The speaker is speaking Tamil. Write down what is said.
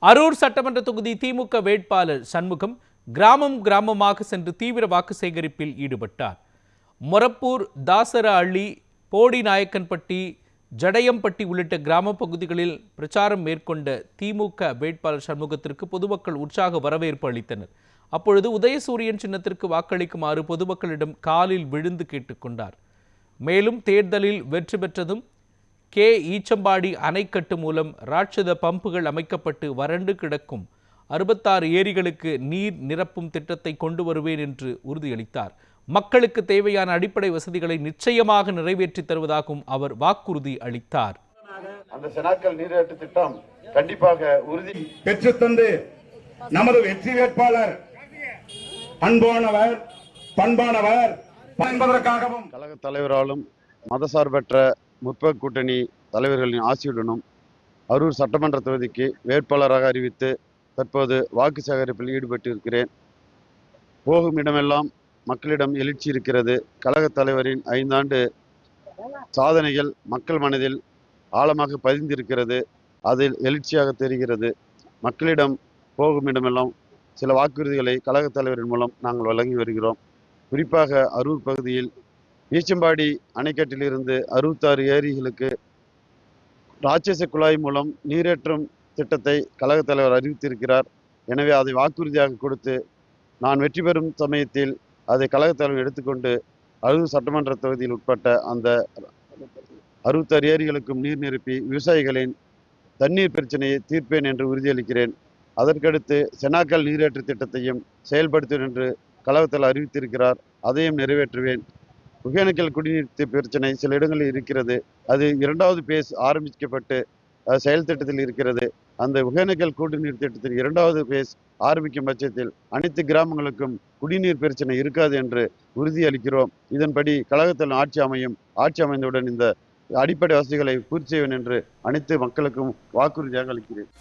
அரூர் சட்டமன்ற தொகுதி திமுக வேட்பாளர் சண்முகம் கிராமமாக சென்று தீவிர வாக்கு சேகரிப்பில் ஈடுபட்டார். மொரப்பூர், தாசர அள்ளி, போடிநாயக்கன்பட்டி, ஜடையம்பட்டி உள்ளிட்ட கிராம பகுதிகளில் பிரச்சாரம் மேற்கொண்ட திமுக வேட்பாளர் சண்முகத்திற்கு பொதுமக்கள் உற்சாக வரவேற்பு அளித்தனர். அப்பொழுது உதயசூரியன் சின்னத்திற்கு வாக்களிக்குமாறு பொதுமக்களிடம் காலில் விழுந்து கேட்டுக்கொண்டார். மேலும் தேர்தலில் வெற்றி பெற்றதும் ஈச்சம்பாடி அணைக்கட்டு மூலம் ராட்சத பம்புகள் அமைக்கப்பட்டு வறண்டு கிடக்கும் 66 ஏரிகளுக்கு நீர் நிரப்பும் திட்டத்தை கொண்டு வருவேன் என்று உறுதியளித்தார். மக்களுக்கு தேவையான அடிப்படை வசதிகளை நிச்சயமாக நிறைவேற்றி தருவதாகவும் அவர் வாக்குறுதி அளித்தார். அந்த செனாக்கல் நீரேற்று திட்டம் கண்டிப்பாக உறுதி பெற்று தந்து நமது வெற்றி வேட்பாளர் அன்பானவர், பண்பானவர் என்பதற்காகவும் கழக தலைவராலும் மதசார்பற்ற முற்போக்கு கூட்டணி தலைவர்களின் ஆசியுடனும் அரூர் சட்டமன்ற தொகுதிக்கு வேட்பாளராக அறிவித்து தற்போது வாக்கு சேகரிப்பில் ஈடுபட்டிருக்கிறேன். போகும் இடமெல்லாம் மக்களிடம் எழுச்சி இருக்கிறது. கழக தலைவரின் 5 ஆண்டு சாதனைகள் மக்கள் மனதில் ஆழமாக பதிந்திருக்கிறது. அதில் எழுச்சியாக தெரிகிறது. மக்களிடம் போகும் இடமெல்லாம் சில வாக்குறுதிகளை கழக தலைவரின் மூலம் நாங்கள் வழங்கி வருகிறோம். குறிப்பாக அரூர் பகுதியில் ஈச்சம்பாடி அணைக்கட்டிலிருந்து 66 ஏரிகளுக்கு ராட்சச குழாய் மூலம் நீரேற்றும் திட்டத்தை கழக தலைவர் அறிவித்திருக்கிறார். எனவே அதை வாக்குறுதியாக கொடுத்து நான் வெற்றி பெறும் சமயத்தில் அதை கழக தலைவர் எடுத்துக்கொண்டு அரூர் சட்டமன்ற தொகுதியில் உட்பட்ட அந்த 66 ஏரிகளுக்கும் நீர் நிரப்பி விவசாயிகளின் தண்ணீர் பிரச்சனையை தீர்ப்பேன் என்று உறுதியளிக்கிறேன். அதற்கடுத்து செனாக்கல் நீரேற்று திட்டத்தையும் செயல்படுத்துவேன் என்று கழக தலைவர் அறிவித்திருக்கிறார். அதையும் நிறைவேற்றுவேன். ஒகேனக்கல் குடிநீர் பிரச்சனை சில இடங்களில் இருக்கிறது. அது 2வது பேஸ் ஆரம்பிக்கப்பட்டு செயல் திட்டத்தில் இருக்கிறது. அந்த ஒகேனக்கல் குடிநீர் திட்டத்தில் 2வது பேஸ் ஆரம்பிக்கும் பட்சத்தில் அனைத்து கிராமங்களுக்கும் குடிநீர் பிரச்சனை இருக்காது என்று உறுதியளிக்கிறோம். இதன்படி கழகத்தில் ஆட்சி அமையும். ஆட்சி அமைந்தவுடன் இந்த அடிப்படை வசதிகளை பூர்த்தி செய்வேன் என்று அனைத்து மக்களுக்கும் வாக்குறுதியாக அளிக்கிறேன்.